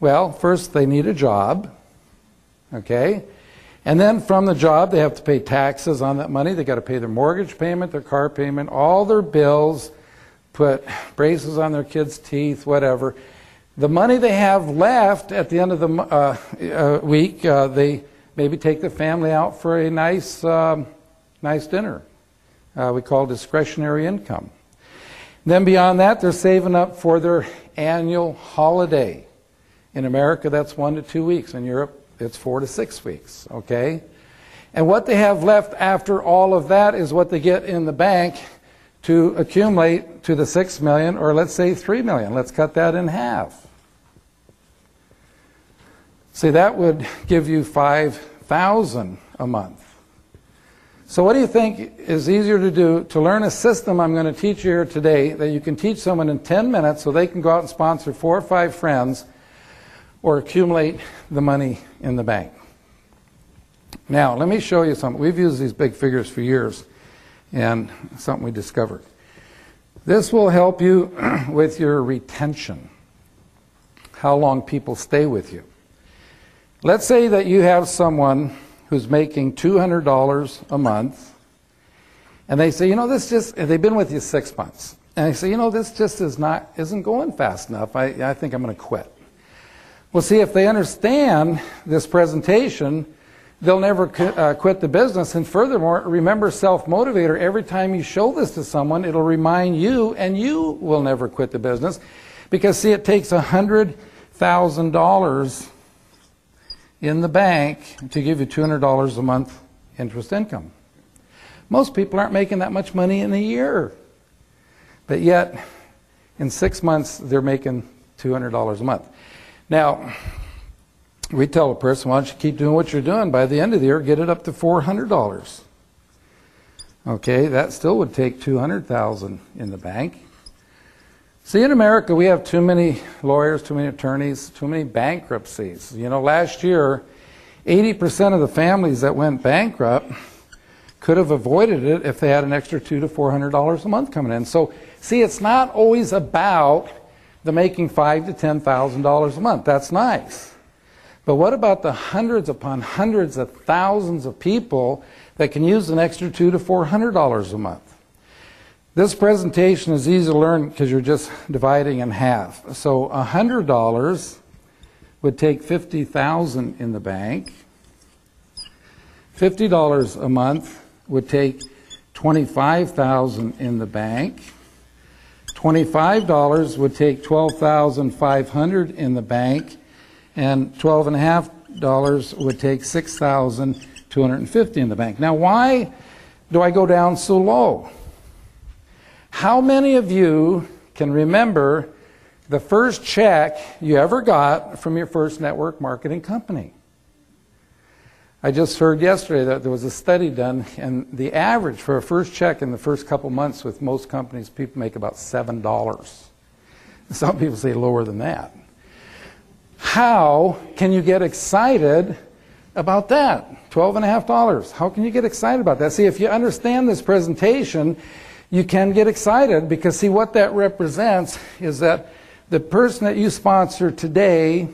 Well, first they need a job, okay? And then from the job, they have to pay taxes on that money. They got to pay their mortgage payment, their car payment, all their bills, put braces on their kids' teeth, whatever. The money they have left at the end of the week, they maybe take the family out for a nice dinner. We call discretionary income. Then beyond that, they're saving up for their annual holiday. In America, that's 1 to 2 weeks. In Europe, it's 4 to 6 weeks, okay? And what they have left after all of that is what they get in the bank to accumulate to the 6 million, or let's say 3 million. Let's cut that in half. See, that would give you 5,000 a month. So what do you think is easier to do? To learn a system I'm going to teach you here today that you can teach someone in 10 minutes so they can go out and sponsor 4 or 5 friends, or accumulate the money in the bank. Now, let me show you something. We've used these big figures for years, and something we discovered. This will help you with your retention, how long people stay with you. Let's say that you have someone who's making $200 a month, and they say, you know, this just, they've been with you 6 months, and they say, you know, this just isn't going fast enough. I think I'm going to quit. Well, see, if they understand this presentation, they'll never quit the business. And furthermore, remember self-motivator. Every time you show this to someone, it'll remind you, and you will never quit the business. Because, see, it takes $100,000 in the bank to give you $200 a month interest income. Most people aren't making that much money in a year. But yet, in 6 months, they're making $200 a month. Now, we tell a person, why don't you keep doing what you're doing? By the end of the year, get it up to $400. Okay, that still would take $200,000 in the bank. See, in America, we have too many lawyers, too many attorneys, too many bankruptcies. You know, last year, 80% of the families that went bankrupt could have avoided it if they had an extra $200 to $400 a month coming in. So, see, it's not always about the making $5,000 to $10,000 a month. That's nice. But what about the hundreds upon hundreds of thousands of people that can use an extra $200 to $400 a month? This presentation is easy to learn because you're just dividing in half. So $100 would take $50,000 in the bank. $50 a month would take $25,000 in the bank. $25 would take $12,500 in the bank, and $12.50 would take $6,250 in the bank. Now, why do I go down so low? How many of you can remember the first check you ever got from your first network marketing company? I just heard yesterday that there was a study done, and the average for a first check in the first couple months with most companies, people make about $7. Some people say lower than that. How can you get excited about that? $12.50. How can you get excited about that? See, if you understand this presentation, you can get excited because, see, what that represents is that the person that you sponsor today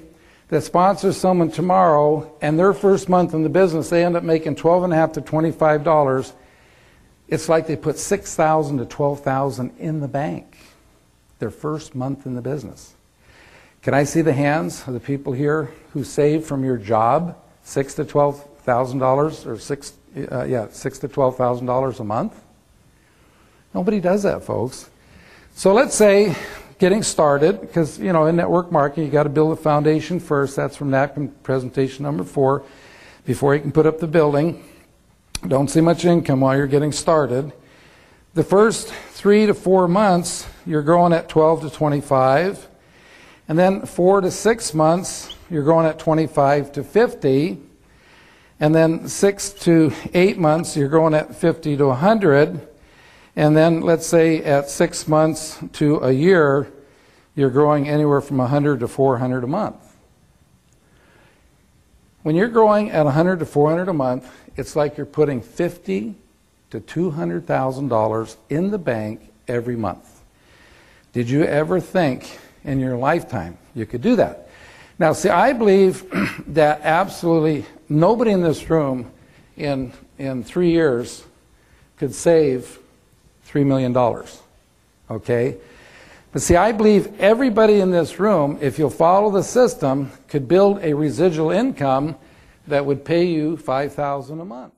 that sponsors someone tomorrow, and their first month in the business, they end up making $12.50 to $25. It's like they put $6,000 to $12,000 in the bank their first month in the business. Can I see the hands of the people here who saved from your job $6,000 to $12,000 or $6,000 to $12,000 a month? Nobody does that, folks. So let's say, getting started, because, you know, in network marketing, you got to build a foundation first. That's from napkin presentation number 4. Before you can put up the building, don't see much income while you're getting started. The first 3 to 4 months, you're growing at 12 to 25. And then 4 to 6 months, you're growing at 25 to 50. And then 6 to 8 months, you're growing at 50 to 100. And then, let's say, at 6 months to a year, you're growing anywhere from 100 to 400 a month. When you're growing at 100 to 400 a month, it's like you're putting $50,000 to $200,000 in the bank every month. Did you ever think in your lifetime you could do that? Now, see, I believe that absolutely nobody in this room in 3 years could save $3 million, okay? But see, I believe everybody in this room, if you'll follow the system, could build a residual income that would pay you $5,000 a month.